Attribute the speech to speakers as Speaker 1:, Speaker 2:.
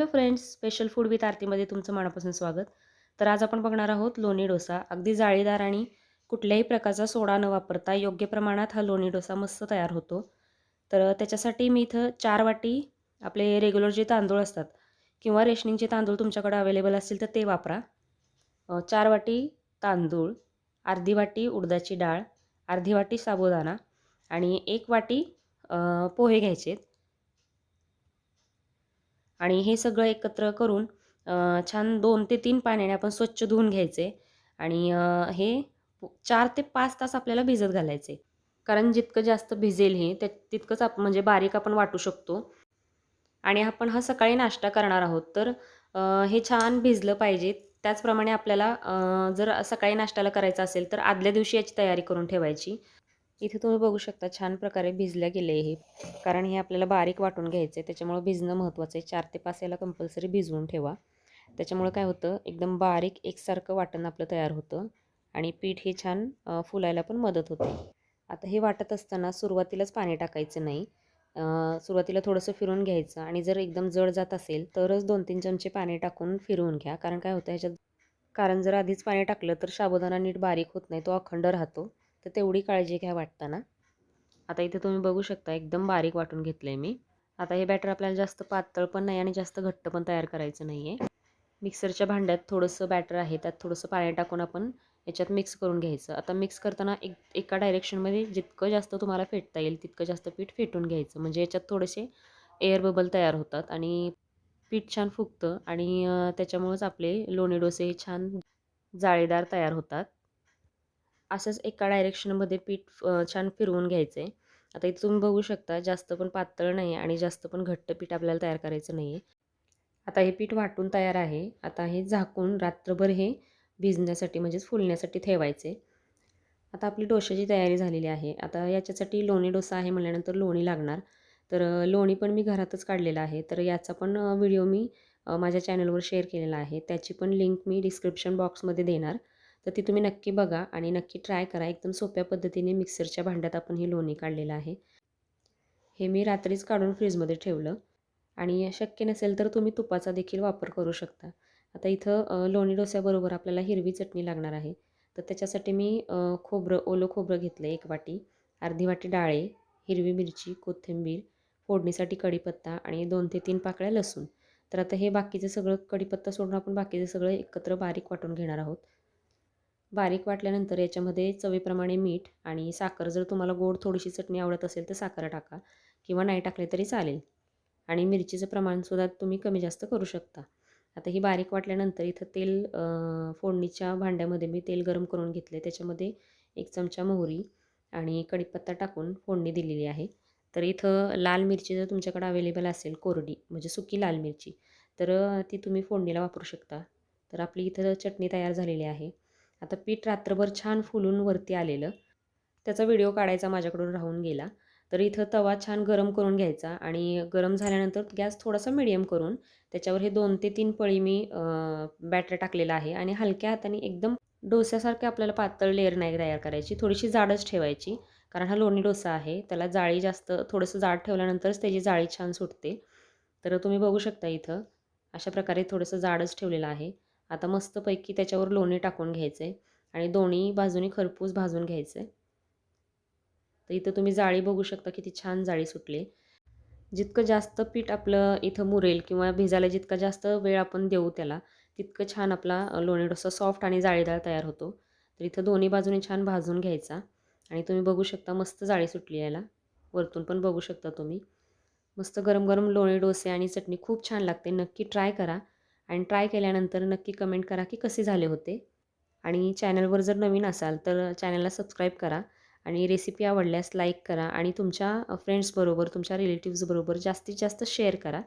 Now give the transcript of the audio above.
Speaker 1: Hello friends, special food with आरतीमध्ये तुमचं मनापासून स्वागत. तर आज आपण बघणार आहोत लोणी डोसा. अगदी जाळीदार आणि कुठल्याही प्रकारचा सोडा न वापरता योग्य प्रमाणात हा लोणी डोसा मस्त तयार होतो. तर त्याच्यासाठी मी इथं 4 वाटी आपले रेग्युलर जे तांदूळ असतात किंवा रेशनिंगचे तांदूळ तुमच्याकडे अवेलेबल असतील तर ते वापरा. 4 वाटी तांदूळ, अर्धी वाटी उडदाची डाळ, अर्धी वाटी साबुदाणा आणि 1 वाटी पोहे घ्यायचे. आणि हे सगळं एकत्र करून छान 2 ते 3 पाण्याने आपण स्वच्छ धुवून घ्यायचे आणि हे 4 ते 5 तास आपल्याला भिजत घालायचे. कारण जितकं जास्त भिजेल हे तितकंच म्हणजे बारीक आपण वाटू शकतो. आणि आपण हा सकाळी नाश्ता करणार आहोत तर हे छान भिजलं पाहिजे. त्याचप्रमाणे आपल्याला जर सकाळी नाश्त्याला करायचं असेल तर आदल्या दिवशी याची तयारी करून ठेवायची. इथे तुम्ही बघू शकता छान प्रकारे भिजल्या गेले हे. कारण हे आपल्याला बारीक वाटून घ्यायचं आहे, त्याच्यामुळे भिजणं महत्त्वाचं आहे. 4 ते 5 याला कंपल्सरी भिजवून ठेवा. त्याच्यामुळे काय होतं, एकदम बारीक एकसारखं वाटण आपलं तयार होतं आणि पीठ हे छान फुलायला पण मदत होते. आता हे वाटत असताना सुरुवातीलाच पाणी टाकायचं नाही. सुरुवातीला थोडंसं फिरून घ्यायचं आणि जर एकदम जड जात असेल तरच 2-3 चमचे पाणी टाकून फिरवून घ्या. कारण काय होतं ह्याच्यात, कारण जर आधीच पाणी टाकलं तर साबुदाणा नीट बारीक होत नाही, तो अखंड राहतो. तर तेवढी काळजी घ्या वाटताना. आता इथे तुम्ही बघू शकता एकदम बारीक वाटून घेतलं आहे मी. आता हे बॅटर आपल्याला जास्त पातळ पण नाही आणि जास्त घट्ट पण तयार करायचं नाही आहे. मिक्सरच्या भांड्यात थोडंसं बॅटर आहे, त्यात थोडंसं पाणी टाकून आपण याच्यात मिक्स करून घ्यायचं. आता मिक्स करताना एका डायरेक्शनमध्ये जितकं जास्त तुम्हाला फेटता येईल तितकं जास्त पीठ फेटून घ्यायचं. म्हणजे याच्यात थोडेसे एअर बबल तयार होतात आणि पीठ छान फुगतं आणि त्याच्यामुळेच आपले लोणी डोसे छान जाळीदार तयार होतात. असंच एका डायरेक्शनमध्ये पीठ छान फिरवून घ्यायचं आहे. आता इथे तुम्ही बघू शकता जास्त पण पातळ नाही आणि जास्त पण घट्ट पीठ आपल्याला तयार करायचं नाही आहे. आता हे पीठ वाटून तयार आहे. आता हे झाकून रात्रभर हे भिजण्यासाठी म्हणजेच फुलण्यासाठी ठेवायचे. आता आपली डोश्याची तयारी झालेली आहे. आता याच्यासाठी लोणी डोसा आहे म्हटल्यानंतर लोणी लागणार. तर लोणी पण मी घरातच काढलेलं आहे. तर याचा पण व्हिडिओ मी माझ्या चॅनलवर शेअर केलेला आहे. त्याची पण लिंक मी डिस्क्रिप्शन बॉक्समध्ये देणार. तर ती तुम्ही नक्की बघा आणि नक्की ट्राय करा. एकदम सोप्या पद्धतीने मिक्सरच्या भांड्यात आपण ही लोणी काढलेलं आहे. हे मी रात्रीच काढून फ्रीजमध्ये ठेवलं आणि शक्य नसेल तर तुम्ही तुपाचा देखील वापर करू शकता. आता इथं लोणी डोस्याबरोबर आपल्याला हिरवी चटणी लागणार आहे. तर त्याच्यासाठी मी ओलं खोबरं घेतलं 1 वाटी, अर्धी वाटी डाळे, हिरवी मिरची, कोथिंबीर, फोडणीसाठी कढीपत्ता आणि 2 ते 3 पाकळ्या लसूण. तर आता हे बाकीचं सगळं कढीपत्ता सोडून आपण बाकीचं सगळं एकत्र बारीक वाटून घेणार आहोत. बारीक वाटल्यानंतर याच्यामध्ये चवीप्रमाणे मीठ आणि साखर, जर तुम्हाला गोड थोडीशी चटणी आवडत असेल तर साखर टाका किंवा नाही टाकले तरी चालेल. आणि मिरचीचं प्रमाणसुद्धा तुम्ही कमी जास्त करू शकता. आता ही बारीक वाटल्यानंतर इथं फोडणीच्या भांड्यामध्ये मी तेल गरम करून घेतले. त्याच्यामध्ये 1 चमचा मोहरी आणि कढीपत्ता टाकून फोडणी दिलेली आहे. तर इथं लाल मिरची जर तुमच्याकडे अवेलेबल असेल कोरडी म्हणजे सुकी लाल मिरची, तर ती तुम्ही फोडणीला वापरू शकता. तर आपली इथं चटणी तयार झालेली आहे. आता पीठ रात्रभर छान फुलून वरती आलेलं, त्याचा व्हिडिओ काढायचा माझ्याकडून राहून गेला. तर इथं तवा छान गरम करून घ्यायचा आणि गरम झाल्यानंतर गॅस थोडासा मिडियम करून त्याच्यावर हे 2 ते 3 पळी मी बॅटर टाकलेलं आहे आणि हलक्या हाताने एकदम डोस्यासारखं आपल्याला पातळ लेयर नाही तयार करायची, थोडीशी जाडच ठेवायची. कारण हा लोणी डोसा आहे, त्याला जाळी जास्त थोडंसं जाड ठेवल्यानंतरच त्याची जाळी छान सुटते. तर तुम्ही बघू शकता इथं अशा प्रकारे थोडंसं जाडच ठेवलेलं आहे. आता मस्तपैकी त्याच्यावर लोणी टाकून घ्यायचं आहे आणि दोन्ही बाजूनी खरपूस भाजून घ्यायचं आहे. तर इथं तुम्ही जाळी बघू शकता किती छान जाळी सुटली. जितकं जास्त पीठ आपलं इथं मुरेल किंवा भिजायला जितका जास्त वेळ आपण देऊ त्याला, तितकं छान आपला लोणी डोसा सॉफ्ट आणि जाळीदार तयार होतो. तर इथं दोन्ही बाजूने छान भाजून घ्यायचा आणि तुम्ही बघू शकता मस्त जाळी सुटली याला. वरतून पण बघू शकता तुम्ही. मस्त गरम-गरम लोणी डोसे आणि चटणी खूप छान लागते. नक्की ट्राय करा आणि ट्राय केल्यानंतर नक्की कमेंट करा की कसे झाले होते. आणि चॅनलवर जर नवीन असाल तर चॅनलला सबस्क्राईब करा आणि रेसिपी आवडल्यास लाईक करा आणि तुमच्या फ्रेंड्सबरोबर, तुमच्या रिलेटिव्सबरोबर जास्तीत जास्त शेअर करा.